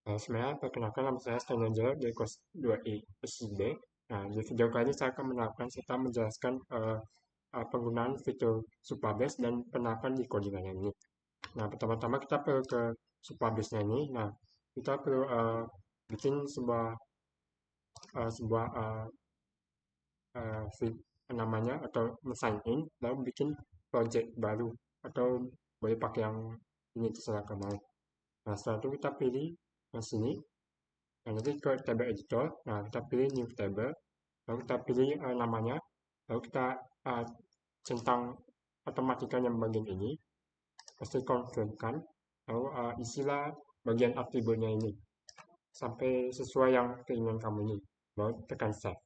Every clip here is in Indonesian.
Sebenarnya perkenalkan nama saya Stanangelo dari kelas 2I SIB. Nah, di video kali ini saya akan menerapkan serta menjelaskan penggunaan fitur Supabase dan penerapan di codingannya ini. Nah, pertama-tama kita perlu ke Supabase-nya ini. Nah, kita perlu bikin sebuah namanya atau sign in, lalu bikin project baru atau boleh pakai yang ini terserah kamu. Nah, setelah itu kita pilih yang sini. Nah, nanti ke table editor, nah kita pilih new table, lalu kita pilih namanya, lalu kita centang otomatika yang bagian ini, pasti confirmkan, lalu isilah bagian atributnya ini, sampai sesuai yang keinginan kamu ini, baru tekan save.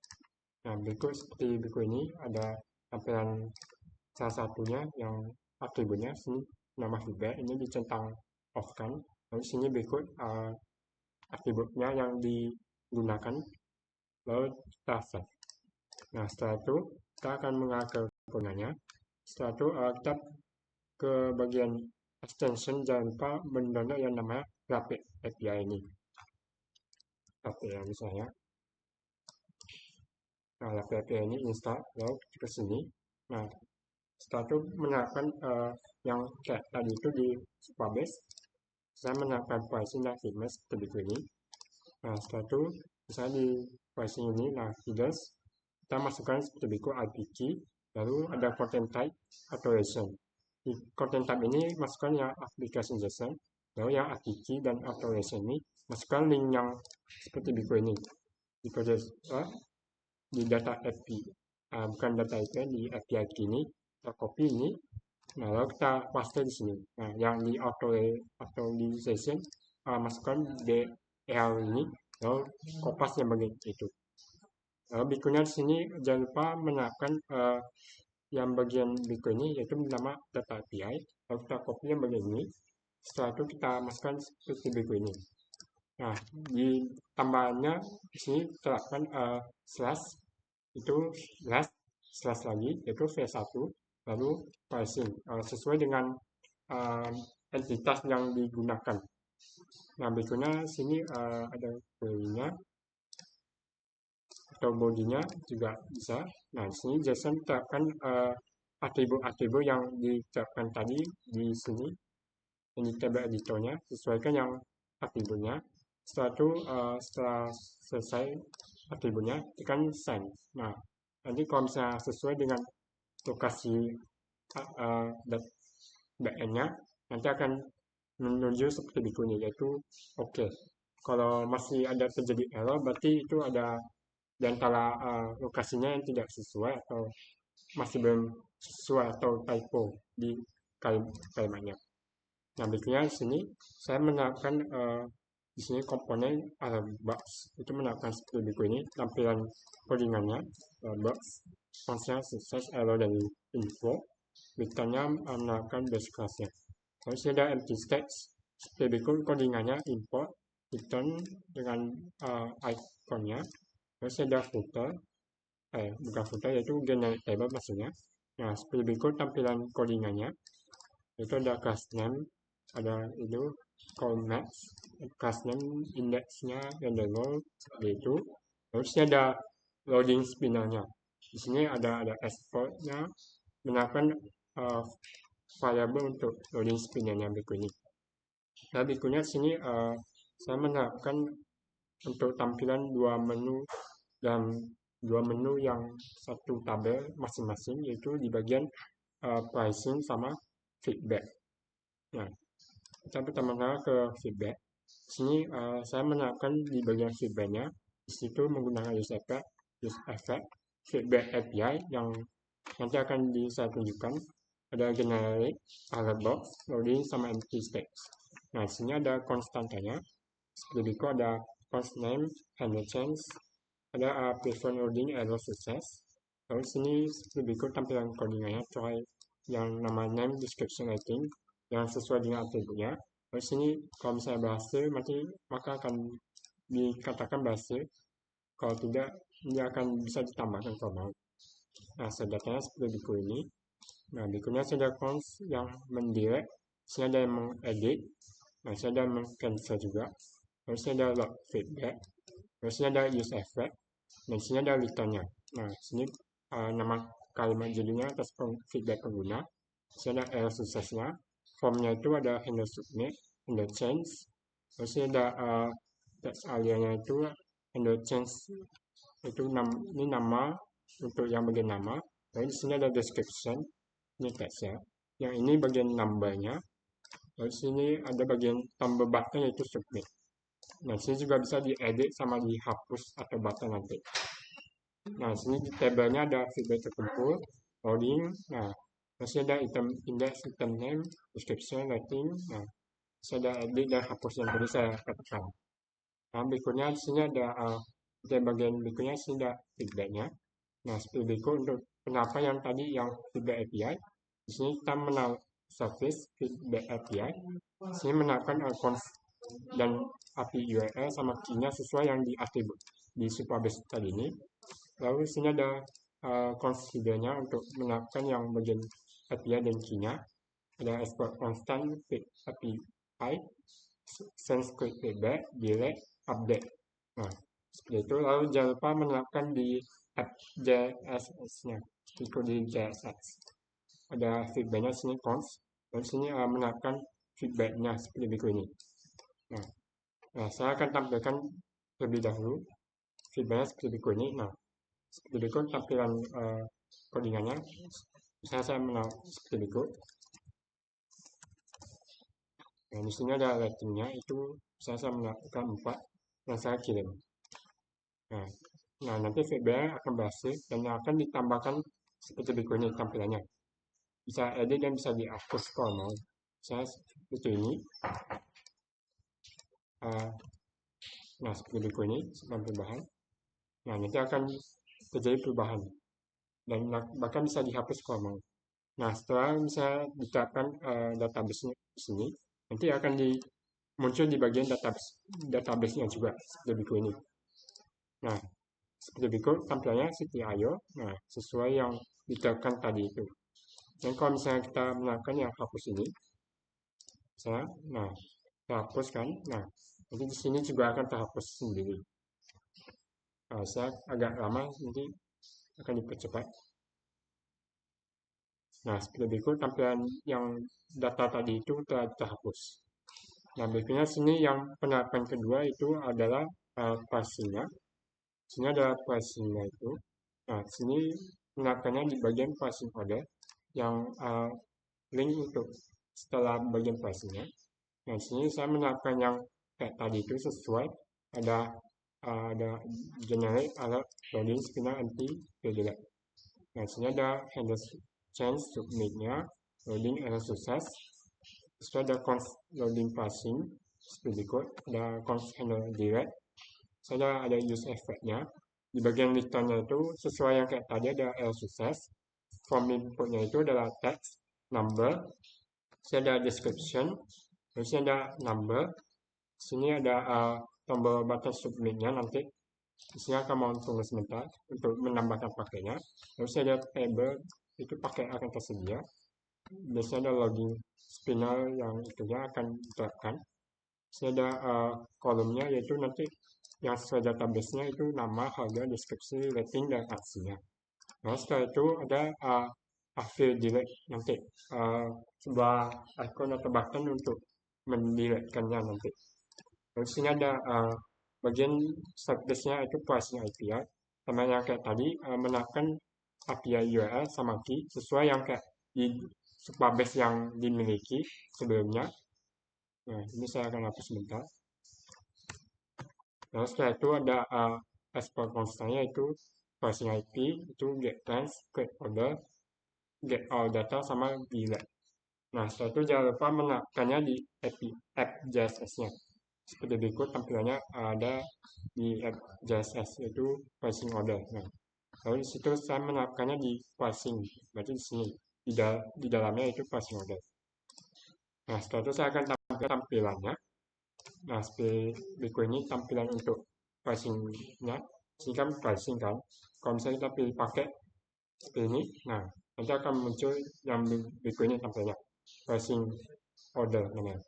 Nah, berikut seperti berikut ini, ada tampilan salah satunya yang atributnya, sini nama feedback, ini dicentang off kan, lalu sini berikut atributnya yang digunakan, lalu kita save. Nah, setelah itu kita akan mengarah ke kegunaannya. Setelah itu kita ke bagian extension, jangan lupa mendownload yang namanya Rapid API ini. API misalnya. Nah, Rapid API ini install, lalu ke sini. Nah, setelah itu menerapkan yang kayak tadi itu di Supabase. Saya menerapkan pricing dan fitness seperti ini. Nah, setelah itu misalnya di pricing ini, nah headers kita masukkan seperti berikut IP key, lalu ada content type authorization. Di content type ini masukkan yang application JSON, lalu yang IP key dan authorization ini masukkan link yang seperti berikut ini. Di di data API, bukan data API, di API key ini kita copy ini. Nah, lalu kita paste di sini. Nah, yang di authorization masukkan DL ini, lalu kopas yang bagian itu. Lalu berikutnya di sini jangan lupa menerapkan yang bagian berikut ini, yaitu bernama data API. Lalu kita copy yang bagian ini. Setelah itu kita masukkan seperti berikut ini. Nah, di tambahannya di sini terapkan slash itu slash lagi, yaitu V1, lalu pricing sesuai dengan entitas yang digunakan. Nah, berikutnya sini ada query-nya atau bodinya juga bisa. Nah, di sini JSON terapkan atribut-atribut yang diterapkan tadi di sini. Ini table editornya, sesuaikan yang atributnya. Setelah itu, setelah selesai atributnya, tekan send. Nah, nanti kalau misalnya sesuai dengan lokasi backend-nya, nanti akan menuju seperti berikutnya, yaitu OK. Kalau masih ada terjadi error, berarti itu ada di antara lokasinya yang tidak sesuai atau masih belum sesuai atau typo di kalimatnya. Nah, berikutnya di sini saya menerapkan di sini komponen box itu menerapkan seperti berikut ini tampilan codingannya box function success error dari info bitanya menerapkan base classnya. Lalu sini ada empty text seperti berikut codingannya import return dengan iconnya. Lalu sini ada footer bukan footer, yaitu generic table maksudnya. Nah, seperti berikut tampilan codingannya, itu ada class name, ada itu call max, class name indexnya yang role seperti itu. Lalu sini ada loading spinnernya. Di sini ada exportnya, menerapkan variable untuk loading spinnernya berikut ini. Nah, berikutnya sini saya menerapkan untuk tampilan dua menu dan dua menu yang satu tabel masing-masing, yaitu di bagian pricing sama feedback. Nah, kita pertama-tama ke feedback. Sini saya menerapkan di bagian feedbacknya. Di situ menggunakan use effect feedback API yang nanti akan saya tunjukkan. Ada generic, alert box, loading, sama empty text. Nah, di sini ada konstantanya. Seperti itu ada const name, handle change, ada preferred loading, error success. Lalu sini seperti berikut tampilan codingannya, try yang nama name, description, rating, yang sesuai dengan atributnya. Lalu sini kalau misalnya berhasil, maka akan dikatakan berhasil. Kalau tidak, dia akan bisa ditambahkan kalau mau. Nah, datanya seperti berikut ini. Nah, berikutnya saya ada cons yang mendirect. Sini ada yang mengedit. Nah, saya ada yang meng-cancel juga. Terus ada log feedback, terus ada use effect, dan sini ada returnnya. Nah, sini nama kalimat jadinya atas feedback pengguna. Sini ada error suksesnya, formnya itu ada handle submit, handle change, terus ada text alianya itu handle change itu ini nama untuk yang bagian nama. Lalu di sini ada description, ini text ya. Yang ini bagian numbernya. Lalu sini ada bagian tombol button yaitu submit. Nah, sini juga bisa diedit sama dihapus atau button nanti. Nah, sini di tabelnya ada feedback terkumpul, loading. Nah, masih ada item index, item name, description, rating. Nah, saya ada edit dan hapus yang tadi saya katakan. Nah, berikutnya di sini ada di bagian berikutnya sini ada feedbacknya. Nah, seperti berikut untuk kenapa yang tadi yang feedback API. Di sini kita mengenal service feedback API. Di sini menaikkan conf dan API URL sama key-nya sesuai yang di atribut di Supabase tadi ini. Lalu di sini ada configure-nya untuk menaikkan yang bagian API dan key-nya. Ada export constant API, sense quick feedback, delete, update. Nah, seperti itu. Lalu jangan lupa menerapkan di app JSX-nya. Ikut di JSX. Ada feedback-nya sini const. Dan sini menerapkan feedback-nya seperti berikut ini. Nah, saya akan tampilkan terlebih dahulu feedback-nya seperti berikut ini. Nah, seperti berikut tampilan codingannya. Misalnya saya mengenal seperti berikut. Nah, di sini ada ratingnya itu saya melakukan 4 yang saya kirim. Nah, nanti feedback akan berhasil dan akan ditambahkan seperti berikut ini tampilannya. Bisa edit dan bisa dihapus kalau mau. Saya seperti ini. Nah, seperti berikut ini sebelum perubahan. Nah, nanti akan terjadi perubahan dan bahkan bisa dihapus kalau mau. Nah, setelah bisa diterapkan database-nya di sini, nanti akan muncul di bagian database-nya juga seperti berikut ini. Nah, seperti berikut tampilannya CTIO. Nah, sesuai yang diterapkan tadi itu. Dan kalau misalnya kita melakukan yang hapus ini, kita hapuskan. Nah, nanti di sini juga akan terhapus sendiri. Nah, saya agak lama, nanti akan dipercepat. Nah, seperti berikut tampilan yang data tadi itu telah terhapus. Nah, berikutnya sini yang penerapan kedua itu adalah pricing-nya. Sini ada pricing-nya itu. Nah, sini penerapannya di bagian pricing order yang link untuk setelah bagian pricing-nya. Nah, sini saya menerapkan yang kayak tadi itu sesuai ada generic, alert, loading, spinner, anti, delete. Nah, sini ada handle change submit-nya, loading error sukses. Terus ada const loading passing seperti berikut, ada const handle direct. Ada use effect-nya. Di bagian return-nya itu sesuai yang kayak tadi ada error sukses. Form input-nya itu adalah text, number. Ada description. Terus ada number. Sini ada tombol button submit-nya nanti. Di sini akan mau tunggu sebentar untuk menambahkan pakainya. Terus ada table itu pakai akan tersedia. Biasanya ada logging spinner yang itunya akan diterapkan. Ada kolomnya yaitu nanti yang sesuai database-nya itu nama, harga, deskripsi, rating, dan aksinya. Nah, setelah itu ada akhir delete nanti sebuah icon atau button untuk mendelete-kannya nanti. Terus sini ada bagian service-nya itu pricing API. Sama yang kayak tadi menaikkan API URL sama key sesuai yang kayak di Supabase yang dimiliki sebelumnya. Nah, ini saya akan hapus sebentar. Nah, setelah itu ada export constantnya itu pricing IP, itu get trans, create order, get all data, sama delete. Nah, setelah itu jangan lupa menaikkannya di app JSS-nya. Seperti berikut tampilannya ada di app JSS itu pricing order. Nah, lalu di situ saya menaikkannya di pricing, berarti di sini di dalamnya itu pricing order. Nah, setelah itu saya akan tampilkan tampilannya. Nah, seperti berikut ini tampilan untuk pricing-nya. Ini kan pricing kan. Kalau misalnya kita pilih pakai seperti ini, nah nanti akan muncul yang berikut ini tampilannya. Pricing order namanya.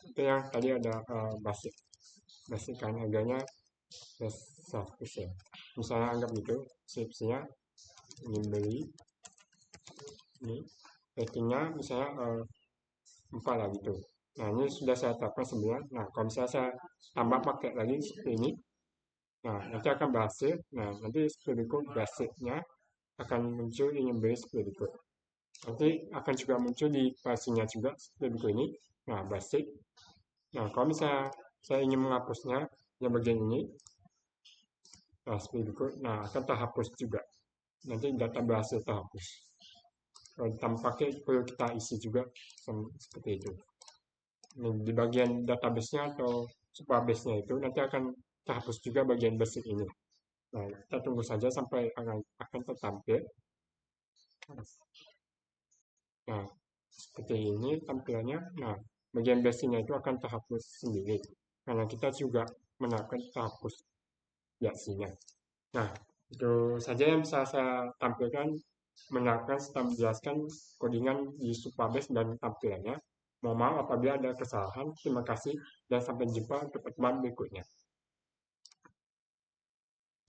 Itu yang tadi ada basic. pastikan harganya hapus ya. Misalnya anggap gitu, deskripsinya ingin beli, ini ratingnya misalnya 4 lah gitu. Nah ini sudah saya tetapkan 9. Nah kalau misalnya saya tambah pakai lagi seperti ini, nah nanti akan berhasil. Nah nanti seperti berikut basicnya akan muncul ingin beli seperti berikut. Nanti akan juga muncul di pricingnya juga seperti berikut ini. Nah basic. Nah kalau misalnya saya ingin menghapusnya yang bagian ini, nah seperti berikut. Nah akan terhapus juga. Nanti data berhasil terhapus. Kalau ditambah pakai perlu kita isi juga seperti itu. Di bagian database-nya atau supabase-nya itu nanti akan terhapus juga bagian basic ini. Nah, kita tunggu saja sampai akan tertampil. Nah, seperti ini tampilannya. Nah, bagian basic-nya itu akan terhapus sendiri. Karena kita juga menerapkan terhapus basic-nya. Nah, itu saja yang bisa saya tampilkan menerapkan serta menjelaskan codingan di Supabase dan tampilannya. Mohon maaf apabila ada kesalahan. Terima kasih dan sampai jumpa untuk pertemuan berikutnya.